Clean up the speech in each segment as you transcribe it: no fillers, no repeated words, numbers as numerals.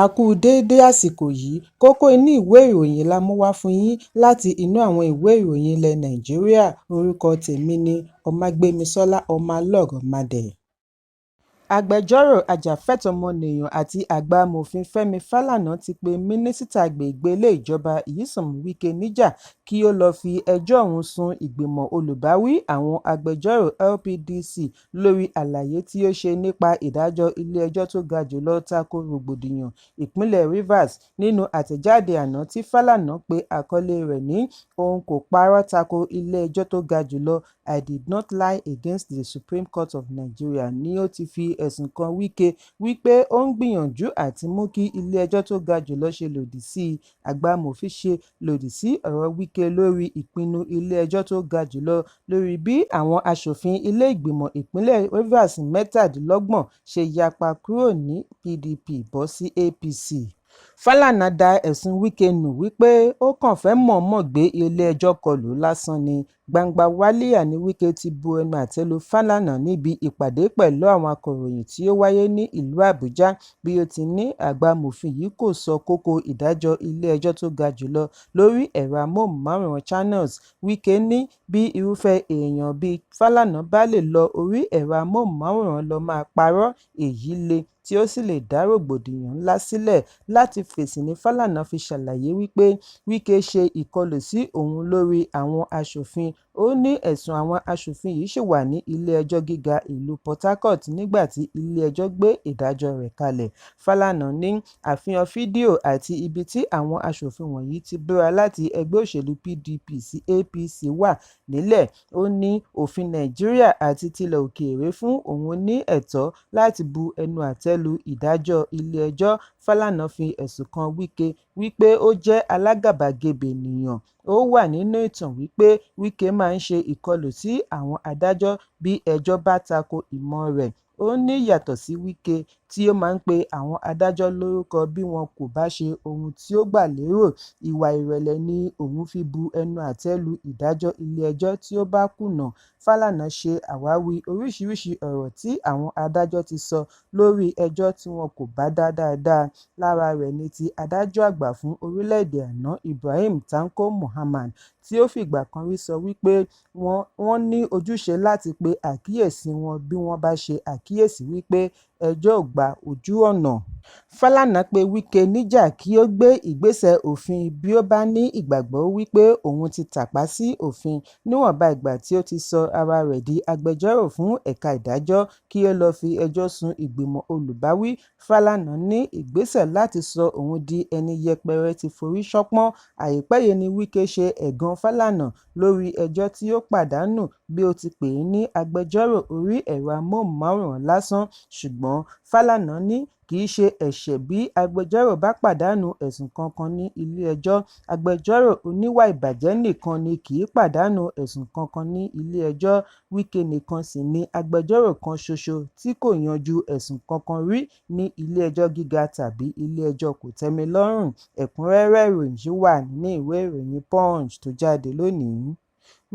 A kú déédé àsìkò yìí, kókó inú ìwé ìròyìn la mú wá fún yín láti inú àwọn ìwé ìròyìn ilẹ̀ Nàìjíríà. Orúkọ tèmi ni Ọmágbémisọ́lá Ọmọlọ́rọ̀mọdẹ̀. Agbẹjọ́rò ajàfẹ́tọ̀ọ́-ọmọnìyàn àti àgbà amòfin Fẹ́mi Fálànà ti pe mínísítà agbègbè ilé ìjọba Nyesom Wike níjà kí ó lọ́ọ́ fi ẹjọ́ ọ̀hún sun ìgbìmọ̀ olùbáwí àwọn agbẹjọ́rò LPDC lórí àlàyé tí ó ṣe nípa ìdájọ́ ilé-ẹjọ́ tó ga jùlọ tako rògbòdìyàn ìpínlẹ̀ Rivers. Nínú àtẹ̀jáde àná tí Fálànà pe àkọlé rẹ̀ ní "Òun kò parọ́ tako ilé-ẹjọ́ tó ga jùlọ, I did not lie against the Supreme Court of Nigeria", ni ó ti fi ẹ̀sùn kan Wike wípé ó ń gbìyànjú àti mú kí ilé-ẹjọ́ tó ga jùlọ ṣe lòdì sí i. Àgbà amòfin ṣe lòdì sí ọ̀rọ̀ Wike lórí ìpinnu ilé-ẹjọ́ tó ga jùlọ lórí bí àwọn aṣòfin ilé-ìgbìmọ̀ ìpínlẹ̀ Rivers 27 ṣe yapa kúrò ní PDP bọ́ sí APC. Fálànà da ẹ̀sùn Wike nù wípé ó kàn fẹ́ mọ̀ọ́mọ̀ gbé ilé-ẹjọ́ kọlù lásán ni. Gbangba wálíà ni Wike ti bu ẹnu àtẹ́ lu Fálànà níbi ìpàdé pẹ̀lú àwọn akọ̀ròyìn tí ó wáyé ní ìlú Àbújá, bí ó ti ní àgbà amòfin yìí kò sọ kókó ìdájọ́ ilé-ẹjọ́ tó ga jùlọ lórí ẹ̀rọ amóhùnmáwòrán Channels. Wike ní bí irúfẹ́ èèyàn bíi Fálànà bá lè lọ orí ẹ̀rọ amóhùnmáwòrán lọ máa parọ́, èyí le tí ó sì lè dá rògbòdìyàn ńlá sílẹ̀. Láti fèsì ni Fálànà fi ṣàlàyé wípé Wike ṣe ìkọlù sí òun lórí àwọn aṣòfin. Ó ní ẹ̀sùn àwọn aṣòfin yìí ṣì wà ní ilé-ẹjọ́ gíga ìlú Port Harcourt nígbà tí ilé-ẹjọ́ gbé ìdájọ́ rẹ̀ kalẹ̀. Fálànà ní àfihàn fídíò àti ibi tí àwọn aṣòfin wọ̀nyí ti búra láti ẹgbẹ́ òṣèlú PDP sí APC wà nílẹ̀. Ó ní òfin Nàìjíríà àti tilẹ̀ òkèèrè fún òun ní ẹ̀tọ́ láti bu ẹnu àtẹ́ lu ìdájọ́ ilé-ẹjọ́. Fálànà fi ẹ̀sùn kan Wike wípé ó jẹ́ alágàbàgebè ènìyàn. Ó wà nínú ìtàn wípé Wike máa ń ṣe ìkọlù sí àwọn adájọ́ bí ẹjọ́ bá tako ìmọ̀ rẹ̀. Ó ní yàtọ̀ sí Wike tí ó máa ń pe àwọn adájọ́ lórúkọ bí wọn kò bá ṣe ohun tí ó gbà lérò, ìwà ìrẹ̀lẹ̀ ni òun fi bu ẹnu àtẹ́ lu ìdájọ́ ilé-ẹjọ́ tí ó bá kùnà. Fálànà ṣe àwáwí oríṣiríṣi ọ̀rọ̀ tí àwọn adájọ́ ti sọ lórí ẹjọ́ tí wọn kò bá dá dáadáa. Lára rẹ̀ ni ti adájọ́ àgbà fún orílẹ̀-èdè àná Ibrahim Tanko Muhammad, tí ó fìgbà kan rí sọ wípé wọ́n ní ojúṣe láti pe àkíyèsí wọn bí wọ́n bá ṣe àkíyèsí wípé ẹjọ́ ò gba ojú ọ̀nà. Fálànà pe Wike níjà kí ó gbé ìgbésẹ̀ òfin bí ó bá ní ìgbàgbọ́ wípé òun ti tàpá sí òfin níwọ̀nba ìgbà tí ó ti sọ ara rẹ̀ di agbẹjọ́rò fún ẹ̀ka ìdájọ́ kí ó lọ́ọ́ fi ẹjọ́ sun ìgbìmọ̀ olùbáwí. Fálànà ní ìgbésẹ̀ láti sọ òun di ẹni yẹpẹrẹ ti forí ṣánpọ́n. Àìpẹ́ yìí ni Wike ṣe ẹ̀gàn Fálànà lórí ẹjọ́ tí ó pàdánù bí ó ti pè é ní agbẹjọ́rò orí ẹ̀rọ amóhùnmáwòrán lásán. Ṣùgbọ́n Fálànà ní kì í ṣe ẹ̀ṣẹ̀ bí agbẹjọ́rò bá pàdánù ẹ̀sùn kankan ní ilé-ẹjọ́. Agbẹjọ́rò oníwà ìbàjẹ́ nìkan ni kì í pàdánù ẹ̀sùn kankan ní ilé-ẹjọ́. Wike nìkan sì ni agbẹjọ́rò kan ṣoṣo tí kò yanjú ẹ̀sùn kankan rí ní ilé-ẹjọ́ gíga tàbí ilé-ẹjọ́ kòtẹ́milọ́rùn. Ẹ̀kúnrẹ́rẹ́ ìròyìn yìí wà nínú ìwé ìròyìn Punch tó jáde lónìí.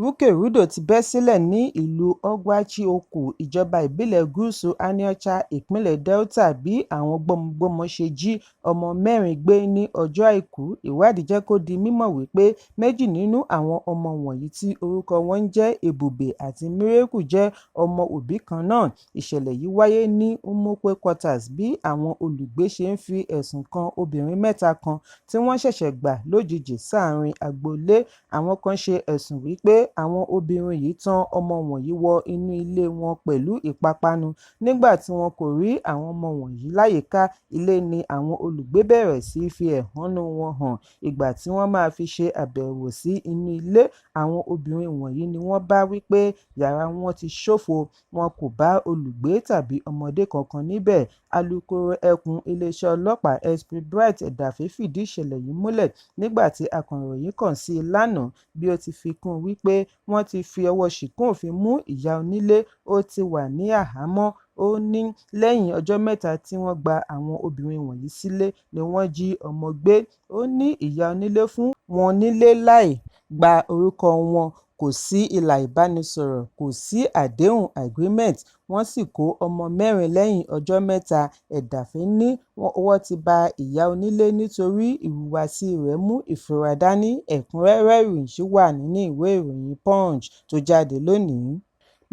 Rúkèrúdò ti bẹ́ sílẹ̀ ní ìlú Ọgwachioku, ìjọba ìbílẹ̀ Gúúsù Aniocha, ìpínlẹ̀ Delta bí àwọn gbọ́mọgbọ́mọ ṣe jí ọmọ 4 gbé ní ọjọ́ Àìkú. Ìwádìí jẹ́ kó di mímọ̀ wípé 2 nínú àwọn ọmọ wọ̀nyí tí orúkọ wọn ń jẹ́ Ebube àti Miracle jẹ́ ọmọ òbí kan náà. Ìṣẹ̀lẹ̀ yìí wáyé ní Umokwe Quarters bí àwọn olùgbé ṣe ń fi ẹ̀sùn kan obìnrin 3 kan tí wọ́n ṣẹ̀ṣẹ̀ gbà lójijì sáàrin agboolé. Àwọn kan ṣe ẹ̀sùn wípé àwọn obìnrin yìí tán ọmọ wọ̀nyí wọ inú ilé wọn pẹ̀lú ìpápánu. Nígbà tí wọn kò rí àwọn ọmọ wọ̀nyí láyìíká ilé ni àwọn olùgbé bẹ̀rẹ̀ sí fi ẹ̀hónú wọn hàn. Ìgbà tí wọ́n máa fi ṣe àbẹ̀wò sí inú ilé, àwọn obìnrin wọ̀nyí ni wọ́n bá wípé yàrá wọn ti ṣófo, wọn kò bá olùgbé tàbí ọmọdé kankan níbẹ̀. Alukoro ẹkùn iléeṣẹ́ ọlọ́pàá SP Bright Edafe fìdí ìṣẹ̀lẹ̀ yìí múlẹ̀ nígbà tí akọ̀ròyìn kàn sí i lánàá, bí ó ti fi kún un wípé wọ́n ti fi ọwọ́ ṣìkún òfin mú ìyá onílé, ó ti wà ní àhámọ́. Ó ní lẹ́yìn ọjọ́ 3 tí wọ́n gba àwọn obìnrin wọ̀nyí sílé ni wọ́n jí ọmọ gbé. Ó ní ìyá onílé fún wọn nílé láì gba orúkọ wọn kò sí ìlà ìbánisọ̀rọ̀, kò sí àdéhùn agreement, wọ́n sì kó ọmọ mẹ́rin lẹ́yìn ọjọ́ mẹ́ta. Ẹ̀dàfín ní ọwọ́ ti ba ìyá onílé nítorí ìhùwàsí rẹ̀ mú ìfura dání. Ẹ̀kúnrẹ́rẹ́ ìròyìn ṣì wà nínú ìwé ìròyìn Punch tó jáde lónìí.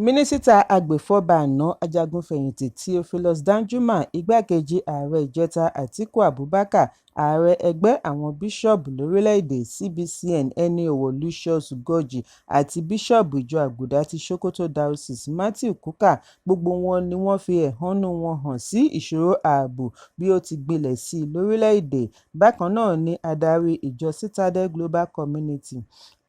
Mínísítà agbèfọ́ba àná ajagunfẹ̀yìntì Theophilus Danjuma, igbákejì ààrẹ ìjẹta Atiku Abubakar, ààrẹ ẹgbẹ́ àwọn bíṣọ́ọ̀bù lórílẹ̀‐èdè CBCN ẹni ọ̀wọ̀ Lucius Ugoji àti bíṣọ́ọ̀bù ìjọ àgùdà ti Sokoto Diocese Matthew Kukah, gbogbo wọn ni wọ́n fi ẹ̀hónú wọn hàn sí ìṣòro ààbò bí ó ti gbilẹ̀ sí i lórílẹ̀‐èdè. Bákan náà ni adarí ìjọ Citadel Global Community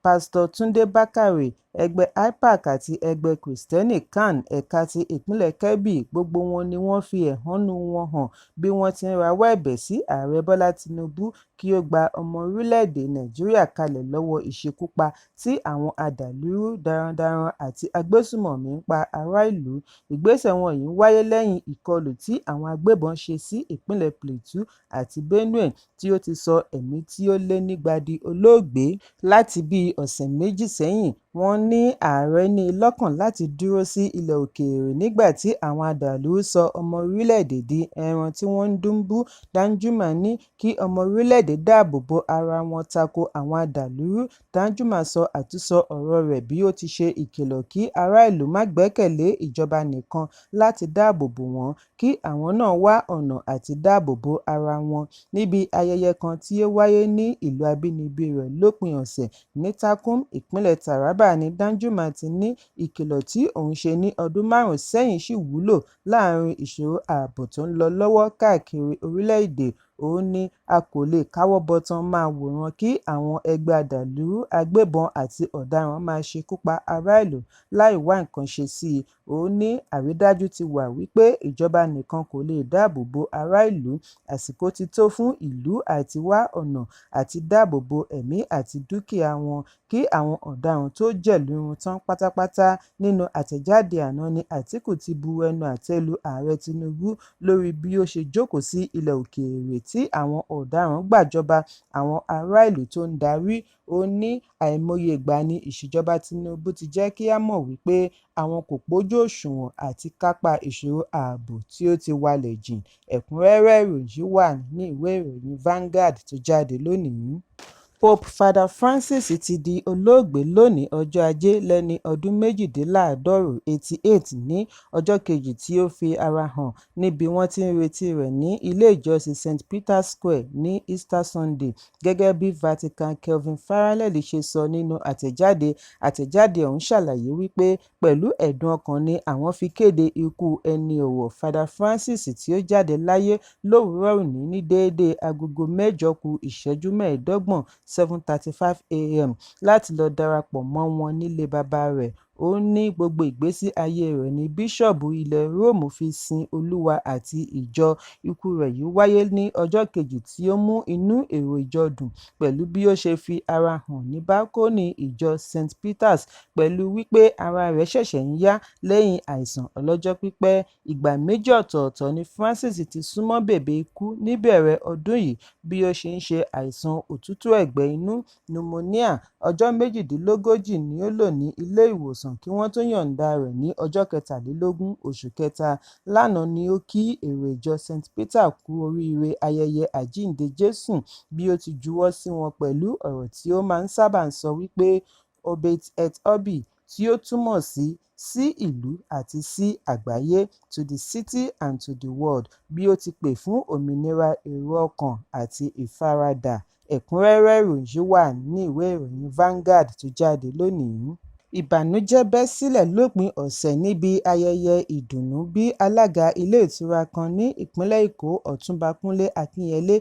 Pásítọ̀ Túndé Bákàrè, ẹgbẹ́ IPAC àti ẹgbẹ́ Kristẹni CAN ẹ̀ka ti ìpínlẹ̀ Kebbi, gbogbo wọn ni wọ́n fi ẹ̀hónú wọn hàn bí wọ́n ti ń rawọ́ ẹ̀bẹ̀ sí Ààrẹ Bọ́lá Tinubu kí ó gba ọmọ orílẹ̀-èdè Nàìjíríà kalẹ̀ lọ́wọ́ ìṣekúpa tí àwọn adàlúrú, darandaran àti agbésùmọ̀mí ń pa ará ìlú. Ìgbésẹ̀ wọ̀nyí wáyé lẹ́yìn ìkọlù tí àwọn agbébọn ṣe sí ìpínlẹ̀ Plateau àti Benue tí ó ti sọ ẹ̀mí tí ó lé nígbà di olóògbé. Láti bíi ọ̀sẹ̀ méjì sẹ́yìn, wọ́n ní ààrẹ ní lọ́kàn láti dúró sí ilẹ̀ òkèèrè nígbà tí àwọn adàlúrú sọ ọmọ orílẹ̀-èdè di ẹran tí wọ́n ń dùnbú. Danjuma ní kí ọmọ orílẹ̀-èdè dáàbò bo ara wọn tako àwọn adàlúrú. Danjuma sọ àtúnsọ ọ̀rọ̀ rẹ̀ bí ó ti ṣe ìkìlọ̀ kí ará ìlú má gbẹ́kẹ̀lé ìjọba nìkan láti dáàbò bò wọ́n, kí àwọn náà wá ọ̀nà àti dáàbò bo ara wọn. Níbi ayẹyẹ kan tí ó wáyé ní ìlú abínibí rẹ̀ lópin ọ̀sẹ̀ ní Takum, ìpínlẹ̀ Taraba, ni Danjuma ti ní ìkìlọ̀ tí òun ṣe ní ọdún 5 sẹ́yìn ṣì wúlò láàrin ìṣòro ààbò tó ń lọ lọ́wọ́ káàkiri orílẹ̀-èdè. Ó ní a kò lè káwọ́ bọ̀tán máa wòran kí àwọn ẹgbẹ́ adàlúrú, agbébọn àti ọ̀daràn máa ṣekú pa ará ìlú láì wá nǹkan ṣe sí i. Ó ní àrídájú ti wà wípé ìjọba nìkan kò lè dáàbò bo ará ìlú. Àsìkò ti tó fún ìlú àti wá ọ̀nà àti dáàbò bo ẹ̀mí àti dúkìá wọn kí àwọn ọ̀daràn tó jẹ̀lúrun tán pátápátá. Nínú àtẹ̀jáde àná ni Atiku ti bu ẹnu àtẹ́ lu ààrẹ Tinubu lórí bí ó ṣe jókòó sí ilẹ̀ òkèèrè tí àwọn ọ̀daràn gbàjọba àwọn ará ìlú tó ń darí. Ó ní àìmọye ìgbà ni ìṣèjọba Tinubu ti jẹ́ kí á mọ̀ wípé àwọn kò pójú òṣùwọ̀n àti kápá ìṣòro ààbò tí ó ti walẹ̀ jìn. Ẹ̀kúnrẹ́rẹ́ ìròyìn wà ní ìwé ìròyìn Vanguard tó jáde lónìí. Pope Father Francis ti di olóògbé lónìí ọjọ́ Ajé lẹ́ni ọdún 88 88 ní ọjọ́ kejì tí ó fi ara hàn níbi wọ́n ti ń retí rẹ̀ ní ilé ìjọsìn St. Peter's Square ní Easter Sunday. Gẹ́gẹ́ bí Vatican Kelvin Farrell ṣe sọ nínú àtẹ̀jáde, àtẹ̀jáde ọ̀hún ṣàlàyé wípé pẹ̀lú ẹ̀dùn ọkàn ni àwọn fi kéde ikú ẹni ọ̀wọ̀ Father Francis tí ó jáde láyé lówùúrọ̀ òní ní déédéé agogo 8:15 7:35 a.m. láti lọ darapọ̀ mọ́ wọn nílé bàbá rẹ̀. Ó ní gbogbo ìgbésí ayé rẹ̀ ní bíṣọ̀bù ilẹ̀ Róòmù fi sin Olúwa àti ìjọ. Ikú rẹ̀ yìí wáyé ní ọjọ́ kejì tí ó mú inú èrò ìjọ dùn pẹ̀lú bí ó ṣe fi ara hàn ní bákónì ìjọ St. Peter's pẹ̀lú wípé ara rẹ̀ ṣẹ̀ṣẹ̀ ń yá lẹ́yìn àìsàn ọlọ́jọ́ pípẹ́. Ìgbà méjì ọ̀tọ̀ọ̀tọ̀ ni Francis ti súnmọ́ bèbè ikú níbẹ̀rẹ̀ ọdún yìí bí ó ṣe ń ṣe àìsàn òtútù ẹ̀gbẹ́ inú pneumonia. Ọjọ́ 38 ni ó lò ní ilé ìwòsàn kí wọ́n tó yọ̀ǹda rẹ̀ ní ọjọ́ 23 oṣù kẹta. Lánàá ni ó kí èrò ìjọ St. Peter kú oríire ayẹyẹ àjíǹde Jésù bí ó ti juwọ́ sí wọn pẹ̀lú ọ̀rọ̀ tí ó máa ń sábà sọ wípé Obit et Orbi, tí ó túmọ̀ sí ìlú àti sí àgbáyé, to the city and to the world, bí ó ti pè fún òmìnira èrò ọkàn àti ìfaradà. Ẹ̀kúnrẹ́rẹ́ ìròyìn wà ní ìwé ìròyìn Vanguard tó jáde lónìí. Ìbànújẹ́ bẹ́ sílẹ̀ lópin ọ̀sẹ̀ níbi ayẹyẹ ìdùnnú bí alága ilé ìtura kan ní ìpínlẹ̀ Èkó, Ọ̀túnba Kúnlé Akínyẹlé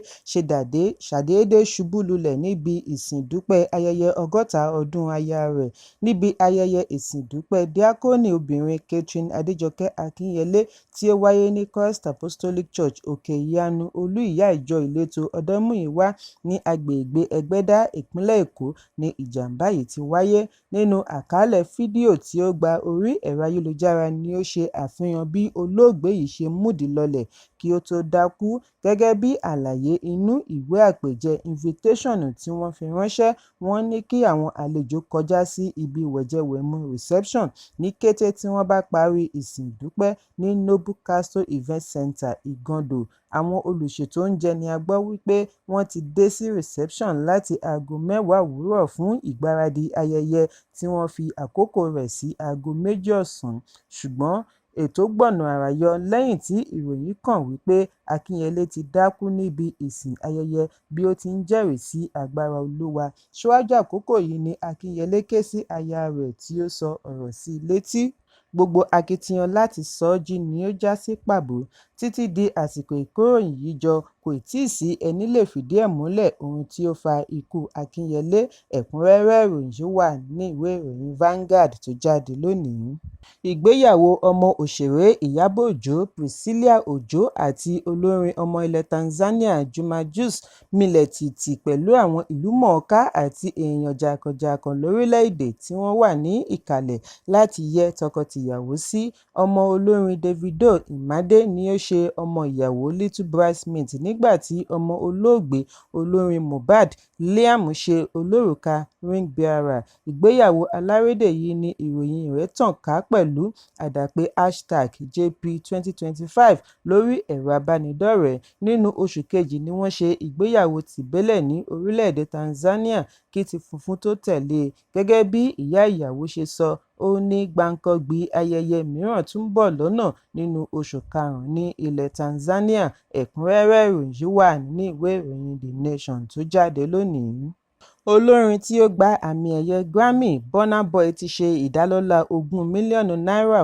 ṣàdédé ṣubú lulẹ̀ níbi ìsìndúpẹ́ ayẹyẹ 60 ọdún aya rẹ̀. Níbi ayẹyẹ ìsìndúpẹ́ díákónì obìnrin Catherine Adéjọkẹ́ Akínyẹlé tí ó wáyé ní Christ Apostolic Church Òkè Ìyanu Olú Ìyá Ìjọ Ìletò Ọ̀dọ́múyìwá ní agbègbè Ẹgbẹ́dá, ìpínlẹ̀ Èkó ni ìjàmbá yìí ti wáyé. Nínú àkàálẹ̀ fídíò tí ó gba orí ẹ̀rọ ayélujára ni ó ṣe àfihàn bí olóògbé yìí ṣe múdìí lọlẹ̀ kí ó tó dákú. Gẹ́gẹ́ bí àlàyé inú ìwé àpèjẹ invitation tí wọ́n fi ránṣẹ́, wọ́n ní kí àwọn àlejò kọjá sí ibi wẹ̀jẹwẹ̀mu reception ní kété tí wọ́n bá parí ìsìn ìdúpẹ́ ní Noble Castle Event Center, Igando. Àwọn olùṣètò oúnjẹ ni a gbọ́ wípé wọ́n ti dé sí reception láti aago 10 òwúrọ̀ fún ìgbáradì ayẹyẹ tí wọ́n fi àkókò rẹ̀ sí aago 2 ọ̀sán. Ṣùgbọ́n ètò gbọ̀nà àrà yọ lẹ́yìn tí ìròyìn kàn wípé Akinyele ti dákú níbi ìsìn ayẹyẹ bí ó ti ń jẹ́rìí sí agbára Olúwa. Ṣíwájú àkókò yìí ni Akinyele ké sí aya rẹ̀ tí ó sọ ọ̀rọ̀ sí i létí. Gbogbo akitiyan láti sọ ọ́ jí ni ó já sí pàbó. Títí di àsìkò ìkóròyìn yìí jọ, kò tíì sí ẹni lè fìdí ẹ̀ múlẹ̀ ohun tí ó fa ikú Akinyele. Ẹ̀kúnrẹ́rẹ́ ìròyìn yìí wà ní ìwé ìròyìn Vanguard tó jáde lónìí. Ìgbéyàwó ọmọ òṣèré Ìyábọ̀ Òjó, Priscilla Òjó àti olórin ọmọ ilẹ̀ Tanzania Juma Jux milẹ̀ tìtì pẹ̀lú àwọn ìlúmọ̀ọ́ká àti èèyàn jàǹkànjàǹkàn lórílẹ̀-èdè tí wọ́n wà ní ìkàlẹ̀ láti yẹ́ tọkọ-tìyàwó sí. Ọmọ olórin Davido Imade ni ó ṣe ọmọ ìyàwó Little Bridesmaid nígbà tí ọmọ olóògbé olórin Mohbad Liam ṣe olórùka ring bearer. Ìgbéyàwó alárédè yìí ni ìròyìn rẹ̀ tàn ká pẹ̀lú àdàpè #JP2025 lórí ẹ̀rọ abánidọ́rẹ̀ẹ́. Nínú oṣù kejì ni wọ́n ṣe ìgbéyàwó tìbílẹ̀ ní orílẹ̀-èdè Tanzania kí ti funfun tó tẹ̀lé e. Gẹ́gẹ́ bí ìyá ìyàwó ṣe sọ, ó ní gbàǹkangbì ayẹyẹ mìíràn tún ń bọ̀ lọ́nà nínú oṣù karùn-ún ní ilẹ̀ Tanzania. Ẹ̀kúnrẹ́rẹ́ ìròyìn yìí wà ní ìwé ìròyìn The Nation tó jáde lónìí. Olórin tí ó gba àmì ẹ̀yẹ Grammy, Burna Boy ti ṣe ìdálọ́lá $20 mílíọ̀nù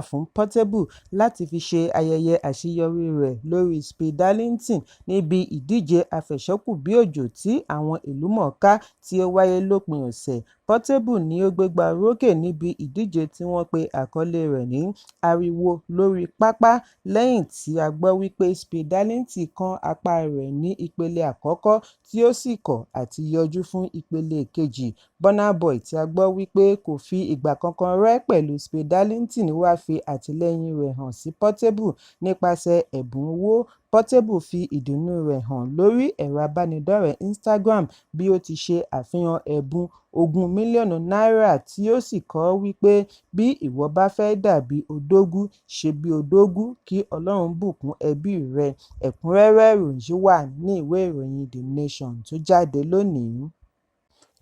fún Portable láti fi ṣe ayẹyẹ àṣeyọrí rẹ̀ lórí Speed Darlington níbi ìdíje afẹ̀ṣọ́kù-bí-òjò tí àwọn ìlúmọ̀ọ́ká tí ó wáyé lópin ọ̀sẹ̀. Portable ni ó gbégbá orókè níbi ìdíje tí wọ́n pe àkọlé rẹ̀ ní "Ariwo lórí pápá" lẹ́yìn tí a gbọ́ wípé Speed Darlington kán apá rẹ̀ ní ìpele àkọ́kọ́ tí ó sì kọ̀ àti yọjú fún ìpele kejì. Burna Boy, tí a gbọ́ wípé kò fi ìgbà kankan rẹ́ pẹ̀lú Speed Darlington, wá fi àtìlẹ́yìn rẹ̀ hàn sí Portable nípasẹ̀ ẹ̀bùn owó. Portable fi ìdùnnú rẹ̀ hàn lórí ẹ̀rọ abánidọ́rẹ̀ẹ́ Instagram bí ó ti ṣe àfihàn ẹ̀bùn $20 mílíọ̀nù tí ó sì kọ wípé "Bí ìwọ bá fẹ́ dàbí Odógù, ṣe bí Odógù, kí Ọlọ́run bùkún ẹbí rẹ." Ẹ̀kúnrẹ́rẹ́ ìròyìn yìí wà ní ìwé ìròyìn The Nation tó jáde lónìí.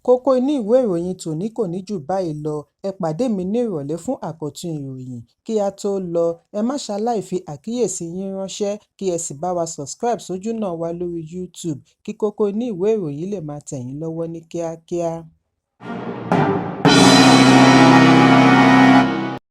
Kókó inú ìwé ìròyìn tòní kò ní jù báyìí lọ. Ẹ pàdé mi ní ìrọ̀lẹ́ fún àkọ́tún ìròyìn. Kí a tó lọ, ẹ má ṣaláì fi àkíyèsí yín ránṣẹ́ kí ẹ sì bá wa subscribe sójúnà wa lórí YouTube kí kókó inú ìwé ìròyìn lè máa tẹ̀ yín lọ́wọ́ ní kíákíá.